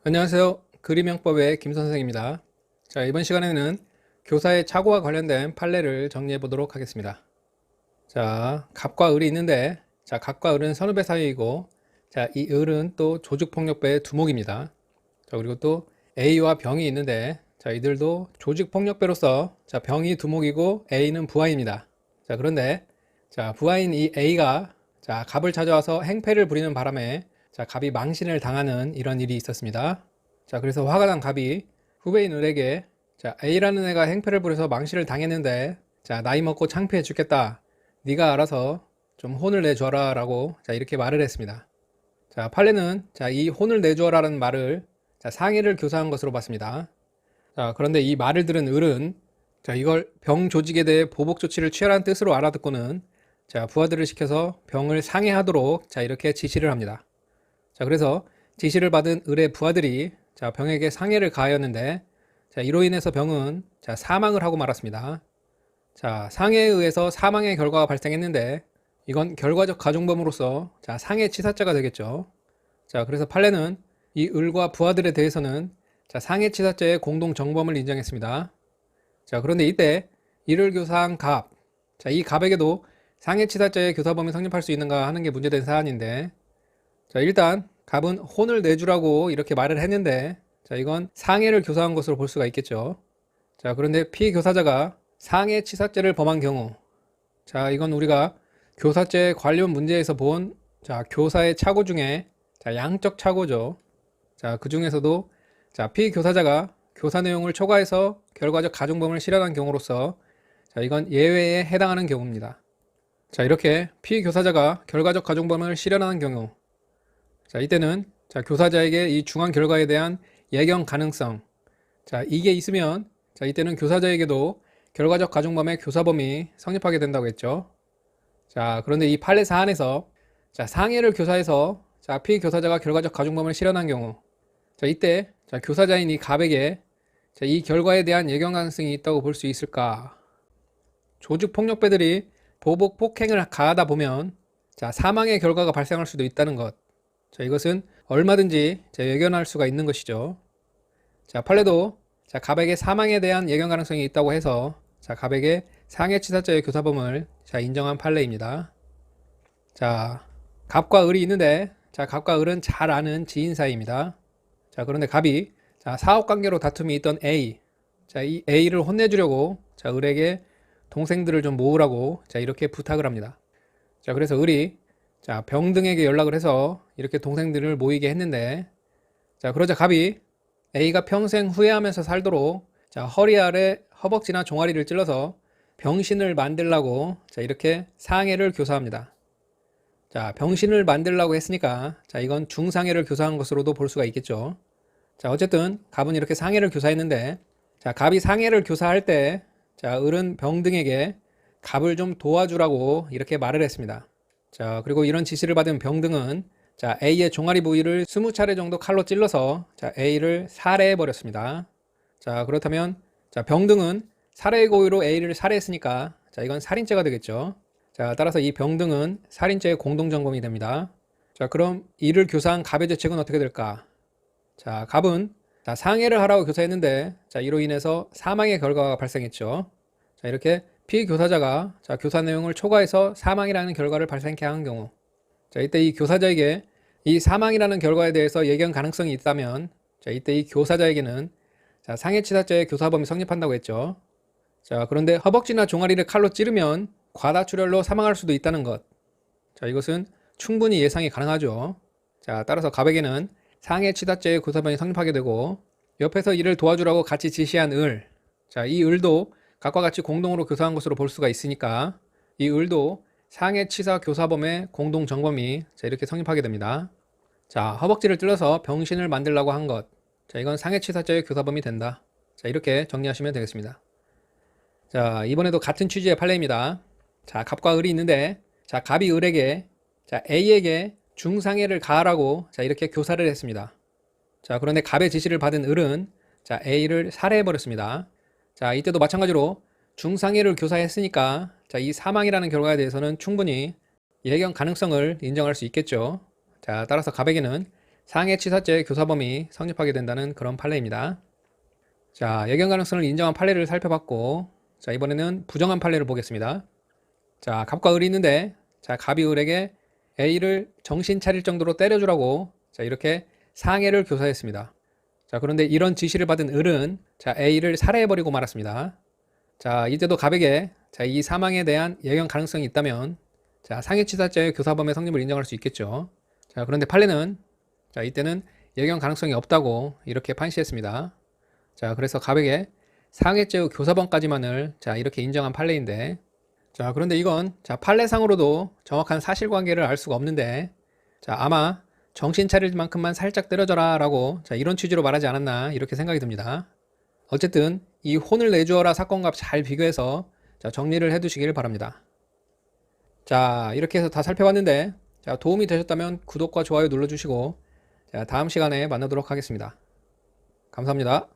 안녕하세요. 그림영법의 김선생입니다. 자, 이번 시간에는 교사의 착오와 관련된 판례를 정리해 보도록 하겠습니다. 자, 갑과 을이 있는데, 자, 갑과 을은 선후배 사이이고, 자, 이 을은 또 조직폭력배의 두목입니다. 자, 그리고 또 A와 병이 있는데, 자, 이들도 조직폭력배로서, 자, 병이 두목이고 A는 부하입니다. 자, 그런데, 자, 부하인 이 A가, 자, 갑을 찾아와서 행패를 부리는 바람에, 자, 갑이 망신을 당하는 이런 일이 있었습니다. 자, 그래서 화가 난 갑이 후배인 을에게, 자, A라는 애가 행패를 부려서 망신을 당했는데, 자, 나이 먹고 창피해 죽겠다. 네가 알아서 좀 혼을 내줘라 라고, 자, 이렇게 말을 했습니다. 자, 판례는, 자, 이 혼을 내줘라라는 말을, 자, 상해를 교사한 것으로 봤습니다. 자, 그런데 이 말을 들은 을은, 자, 이걸 병 조직에 대해 보복 조치를 취하라는 뜻으로 알아듣고는, 자, 부하들을 시켜서 병을 상해하도록, 자, 이렇게 지시를 합니다. 자, 그래서 지시를 받은 을의 부하들이, 자, 병에게 상해를 가하였는데, 자, 이로 인해서 병은, 자, 사망을 하고 말았습니다. 자, 상해에 의해서 사망의 결과가 발생했는데, 이건 결과적 가중범으로서, 자, 상해치사죄가 되겠죠. 자, 그래서 판례는 이 을과 부하들에 대해서는, 자, 상해치사죄의 공동정범을 인정했습니다. 자, 그런데 이때 이를 교사한 갑, 자, 이 갑에게도 상해치사죄의 교사범이 성립할 수 있는가 하는 게 문제된 사안인데, 자, 일단 갑은 혼을 내주라고 이렇게 말을 했는데, 자, 이건 상해를 교사한 것으로 볼 수가 있겠죠. 자, 그런데 피교사자가 상해치사죄를 범한 경우, 자, 이건 우리가 교사죄 관련 문제에서 본, 자, 교사의 착오 중에, 자, 양적 착오죠. 자, 그 중에서도, 자, 피교사자가 교사 내용을 초과해서 결과적 가중범을 실현한 경우로서, 자, 이건 예외에 해당하는 경우입니다. 자, 이렇게 피교사자가 결과적 가중범을 실현하는 경우, 자, 이때는, 자, 교사자에게 이 중한 결과에 대한 예견 가능성, 자, 이게 있으면, 자, 이때는 교사자에게도 결과적 가중범의 교사범이 성립하게 된다고 했죠. 자, 그런데 이 판례 사안에서, 자, 상해를 교사해서, 자, 피교사자가 결과적 가중범을 실현한 경우, 자, 이때, 자, 교사자인 이 갑에게, 자, 이 결과에 대한 예견 가능성이 있다고 볼 수 있을까? 조직폭력배들이 보복 폭행을 가하다 보면, 자, 사망의 결과가 발생할 수도 있다는 것. 자, 이것은 얼마든지 예견할 수가 있는 것이죠. 자, 판례도, 자, 갑에게 사망에 대한 예견 가능성이 있다고 해서, 자, 갑에게 상해치사죄의 교사범을, 자, 인정한 판례입니다. 자, 갑과 을이 있는데, 자, 갑과 을은 잘 아는 지인 사이입니다. 자, 그런데 갑이, 자, 사업관계로 다툼이 있던 A, 자, 이 A를 혼내주려고, 자, 을에게 동생들을 좀 모으라고, 자, 이렇게 부탁을 합니다. 자, 그래서 을이, 자, 병등에게 연락을 해서 이렇게 동생들을 모이게 했는데, 자, 그러자 갑이 A가 평생 후회하면서 살도록, 자, 허리 아래 허벅지나 종아리를 찔러서 병신을 만들라고, 자, 이렇게 상해를 교사합니다. 자, 병신을 만들라고 했으니까, 자, 이건 중상해를 교사한 것으로도 볼 수가 있겠죠. 자, 어쨌든 갑은 이렇게 상해를 교사했는데, 자, 갑이 상해를 교사할 때, 자, 을은 병등에게 갑을 좀 도와주라고 이렇게 말을 했습니다. 자, 그리고 이런 지시를 받은 병등은, 자, A의 종아리 부위를 20차례 정도 칼로 찔러서, 자, A를 살해해 버렸습니다. 자, 그렇다면, 자, 병등은 살해의 고의로 A를 살해했으니까, 자, 이건 살인죄가 되겠죠. 자, 따라서 이 병등은 살인죄의 공동정범이 됩니다. 자, 그럼 이를 교사한 갑의 죄책은 어떻게 될까? 자, 갑은, 자, 상해를 하라고 교사했는데, 자, 이로 인해서 사망의 결과가 발생했죠. 자, 이렇게 피교사자가, 자, 교사 내용을 초과해서 사망이라는 결과를 발생케 한 경우, 자, 이때 이 교사자에게 이 사망이라는 결과에 대해서 예견 가능성이 있다면, 자, 이때 이 교사자에게는, 자, 상해치사죄의 교사범이 성립한다고 했죠. 자, 그런데 허벅지나 종아리를 칼로 찌르면 과다출혈로 사망할 수도 있다는 것. 자, 이것은 충분히 예상이 가능하죠. 자, 따라서 갑에게는 상해치사죄의 교사범이 성립하게 되고, 옆에서 이를 도와주라고 같이 지시한 을, 자, 이 을도 각과 같이 공동으로 교사한 것으로 볼 수가 있으니까 이 을도 상해치사 교사범의 공동정범이, 자, 이렇게 성립하게 됩니다. 자, 허벅지를 찔러서 병신을 만들라고 한 것, 자, 이건 상해치사죄의 교사범이 된다. 자, 이렇게 정리하시면 되겠습니다. 자, 이번에도 같은 취지의 판례입니다. 자, 갑과 을이 있는데, 자, 갑이 을에게, 자, A에게 중상해를 가하라고, 자, 이렇게 교사를 했습니다. 자, 그런데 갑의 지시를 받은 을은, 자, A를 살해해 버렸습니다. 자, 이때도 마찬가지로 중상해를 교사했으니까, 자, 이 사망이라는 결과에 대해서는 충분히 예견 가능성을 인정할 수 있겠죠. 자, 따라서 갑에게는 상해치사죄 교사범이 성립하게 된다는 그런 판례입니다. 자, 예견 가능성을 인정한 판례를 살펴봤고, 자, 이번에는 부정한 판례를 보겠습니다. 자, 갑과 을이 있는데, 자, 갑이 을에게 A를 정신 차릴 정도로 때려주라고, 자, 이렇게 상해를 교사했습니다. 자, 그런데 이런 지시를 받은 을은, 자, A를 살해해버리고 말았습니다. 자, 이때도 갑에게, 자, 이 사망에 대한 예견 가능성이 있다면, 자, 상해치사죄의 교사범의 성립을 인정할 수 있겠죠. 자, 그런데 판례는, 자, 이때는 예견 가능성이 없다고 이렇게 판시했습니다. 자, 그래서 갑에게 상해죄의 교사범까지만을, 자, 이렇게 인정한 판례인데, 자, 그런데 이건, 자, 판례상으로도 정확한 사실관계를 알 수가 없는데, 자, 아마 정신 차릴 만큼만 살짝 때려줘라 라고, 자, 이런 취지로 말하지 않았나 이렇게 생각이 듭니다. 어쨌든 이 혼을 내주어라 사건과 잘 비교해서, 자, 정리를 해 두시길 바랍니다. 자, 이렇게 해서 다 살펴봤는데, 자, 도움이 되셨다면 구독과 좋아요 눌러주시고, 자, 다음 시간에 만나도록 하겠습니다. 감사합니다.